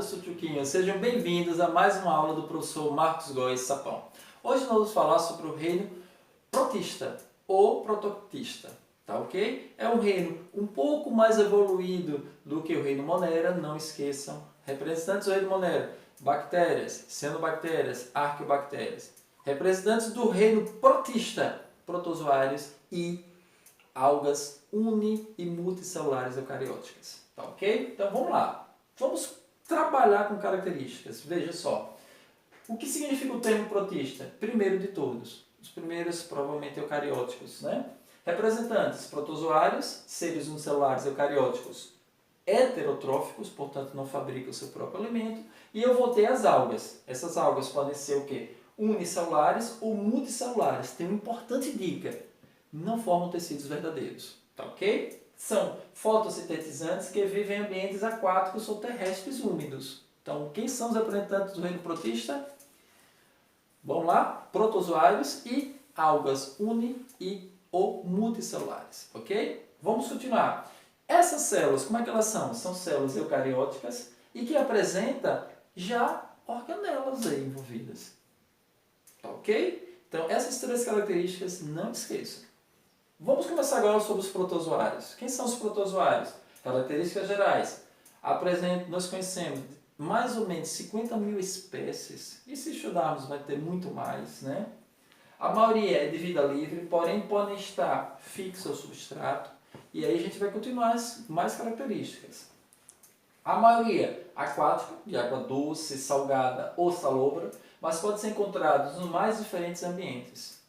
meus tchutchuquinhos, sejam bem-vindos a mais uma aula do professor Marcos Góes Sapão. Hoje nós vamos falar sobre o reino protista ou protoctista, tá ok? É um reino um pouco mais evoluído do que o reino Monera, não esqueçam. Representantes do reino Monera, bactérias, cianobactérias, arqueobactérias. Representantes do reino protista, protozoários e algas uni e multicelulares eucarióticas. Tá ok? Então vamos lá. Vamos trabalhar com características. Veja só. O que significa o termo protista? Primeiro de todos. Os primeiros provavelmente eucarióticos, né? Representantes protozoários, seres unicelulares eucarióticos heterotróficos, portanto não fabricam o seu próprio alimento. E eu vou ter as algas. Essas algas podem ser o quê? Unicelulares ou multicelulares. Tem uma importante dica. Não formam tecidos verdadeiros, tá ok? São fotossintetizantes que vivem em ambientes aquáticos ou terrestres úmidos. Então, quem são os representantes do reino protista? Vamos lá? Protozoários e algas uni e ou multicelulares, ok? Vamos continuar. Essas células, como é que elas são? São células eucarióticas e que apresentam já organelas aí envolvidas, tá ok? Então, essas três características não esqueçam. Vamos começar agora sobre os protozoários. Quem são os protozoários? Características gerais. Nós conhecemos mais ou menos 50 mil espécies. E se estudarmos vai ter muito mais, né? A maioria é de vida livre, porém podem estar fixos ao substrato. E aí a gente vai continuar mais características. A maioria aquática, de água doce, salgada ou salobra, mas pode ser encontrados nos mais diferentes ambientes.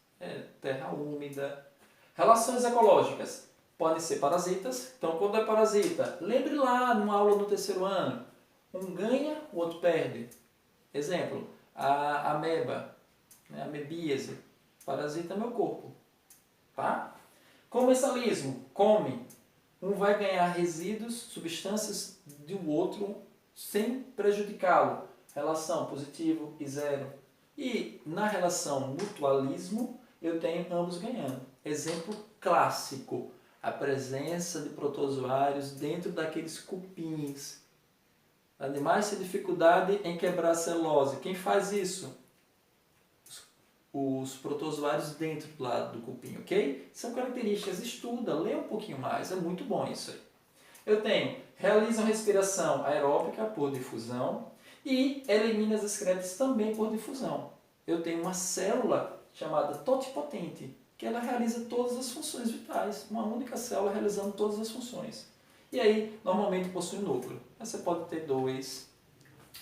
Terra úmida. Relações ecológicas podem ser parasitas. Então, quando é parasita, lembre lá numa aula no terceiro ano, um ganha, o outro perde. Exemplo, a ameba, né, a amebíase, parasita meu corpo. Tá? Comensalismo, come. Um vai ganhar resíduos, substâncias do outro sem prejudicá-lo. Relação positivo e zero. E na relação mutualismo, eu tenho ambos ganhando. Exemplo clássico, a presença de protozoários dentro daqueles cupins. Animais têm dificuldade em quebrar a celulose. Quem faz isso? Os protozoários dentro do lado do cupim, ok? São características, estuda, lê um pouquinho mais, é muito bom isso aí. Eu tenho, realizam respiração aeróbica por difusão e elimina as excretas também por difusão. Eu tenho uma célula chamada totipotente, que ela realiza todas as funções vitais, uma única célula realizando todas as funções. E aí, normalmente possui núcleo. Mas você pode ter dois,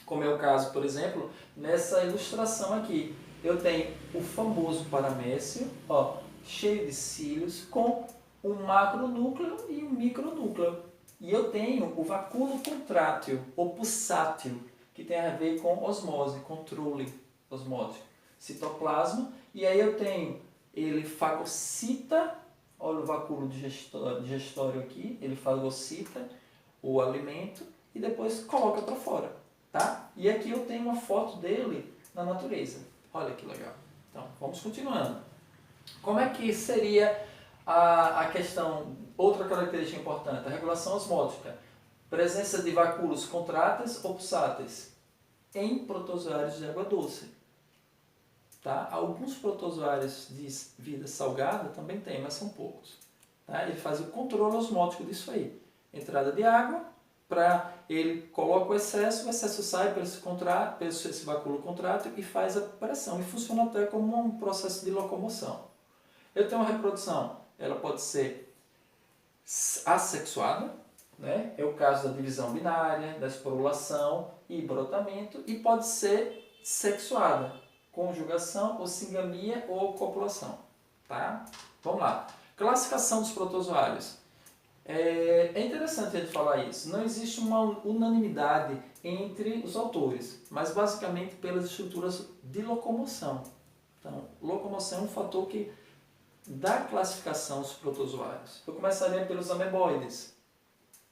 como é o caso, por exemplo, nessa ilustração aqui. Eu tenho o famoso paramécio, ó, cheio de cílios, com um macronúcleo e um micronúcleo. E eu tenho o vacúolo contrátil, ou pulsátil, que tem a ver com osmose, controle osmótico. Citoplasma, e aí eu tenho ele fagocita, olha o vacúolo digestório aqui, ele fagocita o alimento e depois coloca para fora, tá? E aqui eu tenho uma foto dele na natureza, olha que legal. Então, vamos continuando. Como é que seria a questão, outra característica importante, a regulação osmótica, presença de vacúolos contráteis ou pulsáteis em protozoários de água doce. Tá? Alguns protozoários de vida salgada também tem, mas são poucos. Tá? Ele faz o controle osmótico disso aí. Entrada de água, ele coloca o excesso sai pelo esse vacúolo contrátil e faz a pressão. E funciona até como um processo de locomoção. Eu tenho uma reprodução, ela pode ser assexuada, né? É o caso da divisão binária, da esporulação e brotamento, e pode ser sexuada. Conjugação, ou singamia, ou copulação. Tá? Vamos lá. Classificação dos protozoários. É interessante a gente falar isso. Não existe uma unanimidade entre os autores, mas basicamente pelas estruturas de locomoção. Então, locomoção é um fator que dá classificação aos protozoários. Eu começaria pelos ameboides.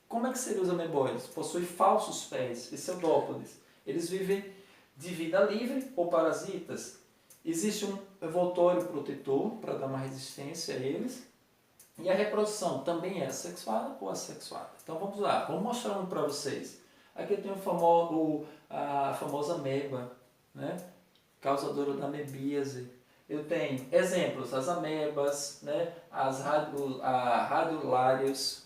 Como é que seriam os ameboides? Possuem falsos pés, pseudópodes. Eles vivem de vida livre ou parasitas. Existe um envoltório protetor para dar uma resistência a eles. E a reprodução também é assexuada ou assexuada. Então vamos lá, vamos mostrar um para vocês. Aqui eu tenho a famosa ameba, né? Causadora da amebíase. Eu tenho exemplos, as amebas, né? Radiolarios.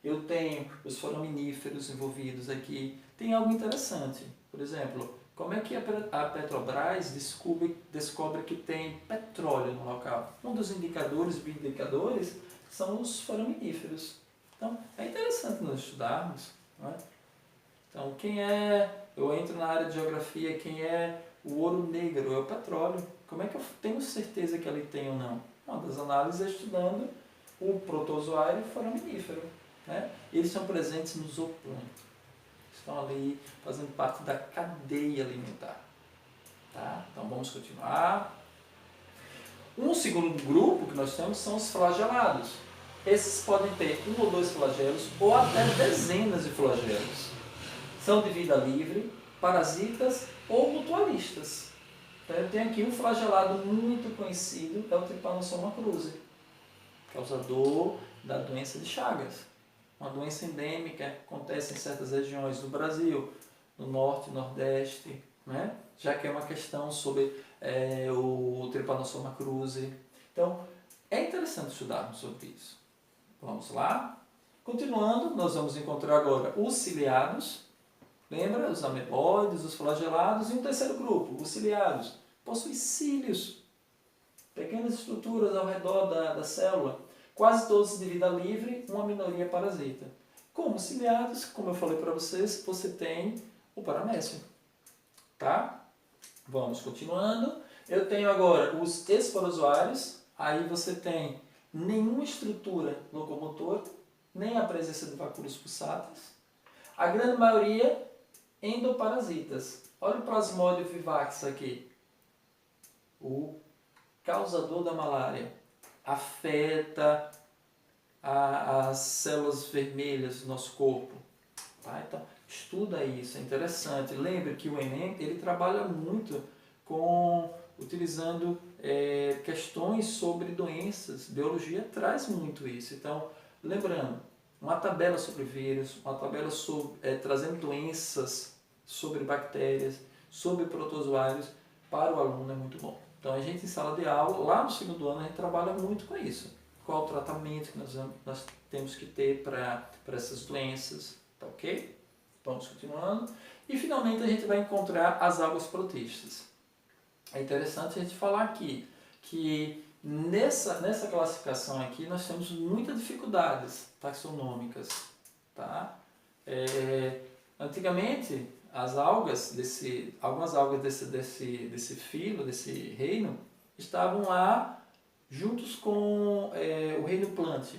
Eu tenho os foraminíferos envolvidos aqui. Tem algo interessante, por exemplo, como é que a Petrobras descobre que tem petróleo no local? Um dos bioindicadores, são os foraminíferos. Então, é interessante nós estudarmos. Não é? Então, eu entro na área de geografia, quem é o ouro negro? É o petróleo. Como é que eu tenho certeza que ele tem ou não? Uma das análises é estudando o protozoário e o foraminífero. Né? Eles são presentes no zooplâncton. Estão ali fazendo parte da cadeia alimentar. Tá? Então vamos continuar. Um segundo grupo que nós temos são os flagelados. Esses podem ter um ou dois flagelos ou até dezenas de flagelos. São de vida livre, parasitas ou mutualistas. Então eu tenho aqui um flagelado muito conhecido, é o Trypanosoma cruzi, causador da doença de Chagas. Uma doença endêmica, acontece em certas regiões do Brasil, no norte e nordeste, né? Já que é uma questão sobre o Trypanosoma cruzi. Então, é interessante estudarmos sobre isso. Vamos lá? Continuando, nós vamos encontrar agora os ciliados, lembra? Os ameboides, os flagelados e um terceiro grupo, os ciliados. Possuem cílios, pequenas estruturas ao redor da célula, quase todos de vida livre, uma minoria parasita. Como ciliados, como eu falei para vocês, você tem o paramécio. Tá? Vamos continuando. Eu tenho agora os esporozoários, aí você tem nenhuma estrutura locomotora, nem a presença de vacúolos pulsáteis. A grande maioria endoparasitas. Olha o Plasmodium vivax aqui. O causador da malária. Afeta as células vermelhas do nosso corpo. Tá? Então, estuda isso, é interessante. Lembre que o Enem ele trabalha muito utilizando questões sobre doenças. Biologia traz muito isso. Então, lembrando, uma tabela sobre vírus, uma tabela trazendo doenças sobre bactérias, sobre protozoários, para o aluno é muito bom. Então, a gente em sala de aula, lá no segundo ano, a gente trabalha muito com isso. Qual o tratamento que nós temos que ter para essas doenças, tá ok? Vamos continuando. E, finalmente, a gente vai encontrar as algas protistas. É interessante a gente falar aqui que nessa classificação aqui nós temos muitas dificuldades taxonômicas. Tá? Antigamente, algumas algas desse filo, desse reino, estavam lá juntos com o reino Plant.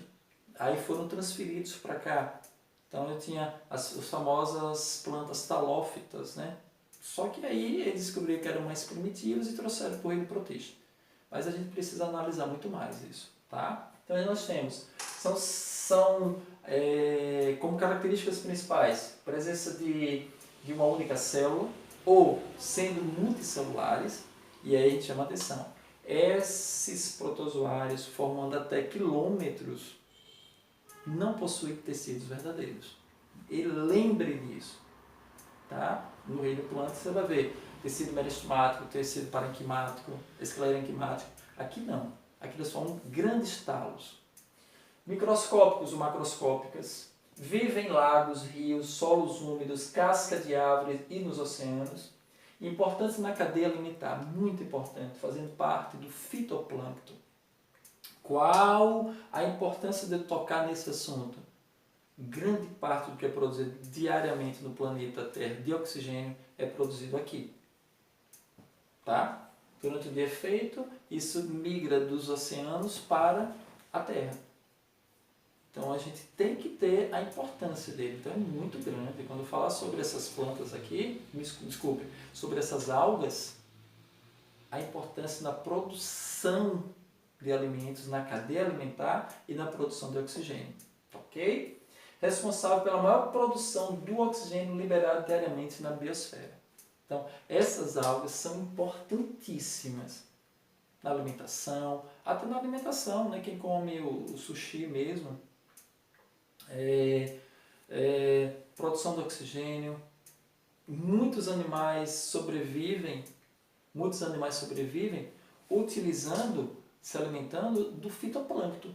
Aí foram transferidos para cá. Então eu tinha as famosas plantas talófitas, né? Só que aí eles descobriram que eram mais primitivos e trouxeram para o reino protista. Mas a gente precisa analisar muito mais isso, tá? Então aí nós temos, como características principais, presença de uma única célula ou sendo multicelulares, e aí a gente chama atenção. Esses protozoários, formando até quilômetros, não possuem tecidos verdadeiros. E lembre disso. Tá? No reino planta você vai ver tecido merismático, tecido parenquimático, esclerenquimático. Aqui não. Aqui eles formam grandes talos. Microscópicos ou macroscópicas. Vivem em lagos, rios, solos úmidos, casca de árvores e nos oceanos. Importantes na cadeia alimentar, muito importante, fazendo parte do fitoplâncton. Qual a importância de tocar nesse assunto? Grande parte do que é produzido diariamente no planeta Terra de oxigênio é produzido aqui. Tá? Durante o dia feito, isso migra dos oceanos para a Terra. Então a gente tem que ter a importância dele. Então é muito grande. Quando eu falar sobre essas plantas aqui, desculpe, sobre essas algas, a importância na produção de alimentos, na cadeia alimentar e na produção de oxigênio. Ok? Responsável pela maior produção do oxigênio liberado diariamente na biosfera. Então, essas algas são importantíssimas na alimentação, até na alimentação, né? Quem come o sushi mesmo, produção de oxigênio. Muitos animais sobrevivem utilizando, se alimentando do fitoplâncton.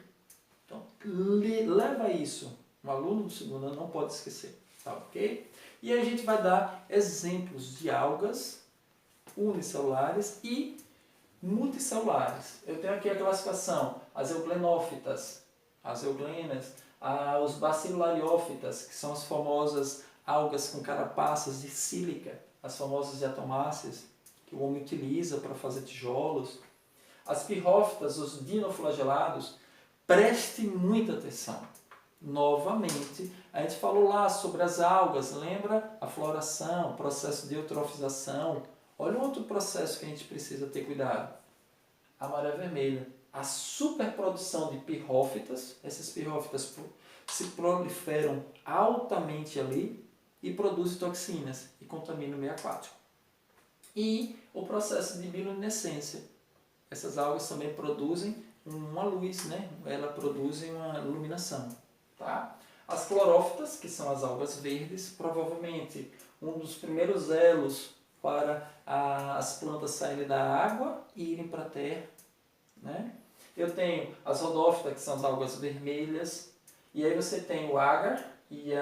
Então, leva isso. Um aluno do segundo ano não pode esquecer, tá ok? E aí a gente vai dar exemplos de algas unicelulares e multicelulares. Eu tenho aqui a classificação, as euglenófitas, as euglenas, os bacilolariófitas, que são as famosas algas com carapaças de sílica, as famosas diatomáceas, que o homem utiliza para fazer tijolos. As pirrófitas, os dinoflagelados, preste muita atenção. Novamente, a gente falou lá sobre as algas, lembra? A floração, processo de eutrofização. Olha um outro processo que a gente precisa ter cuidado. A maré vermelha. A superprodução de pirrófitas. Essas pirrófitas se proliferam altamente ali e produzem toxinas e contaminam o meio aquático. E o processo de bioluminescência. Essas algas também produzem uma luz, né? Elas produzem uma iluminação. Tá? As clorófitas, que são as algas verdes, provavelmente um dos primeiros elos para as plantas saírem da água e irem para a terra. Né? Eu tenho as rodófitas, que são as algas vermelhas, e aí você tem o agar e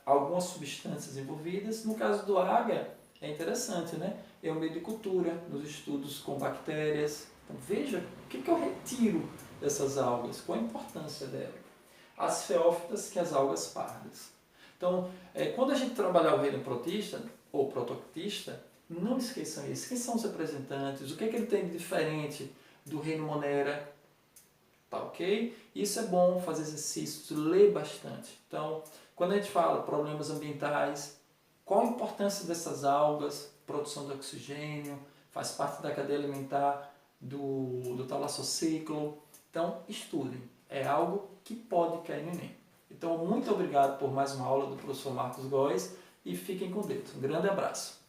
algumas substâncias envolvidas. No caso do agar, é interessante, né? É o meio de cultura, nos estudos com bactérias. Então, veja o que eu retiro dessas algas, qual a importância dela. As feófitas, que é as algas pardas. Então, quando a gente trabalhar o reino protista ou protoctista, não esqueçam isso. Quem são os representantes? O que ele tem de diferente do reino monera? Tá ok? Isso é bom, fazer exercícios, ler bastante. Então, quando a gente fala problemas ambientais, qual a importância dessas algas? Produção de oxigênio, faz parte da cadeia alimentar do talassociclo. Então, estudem. É algo que pode cair no Enem. Então, muito obrigado por mais uma aula do professor Marcos Góes e fiquem com Deus. Um grande abraço.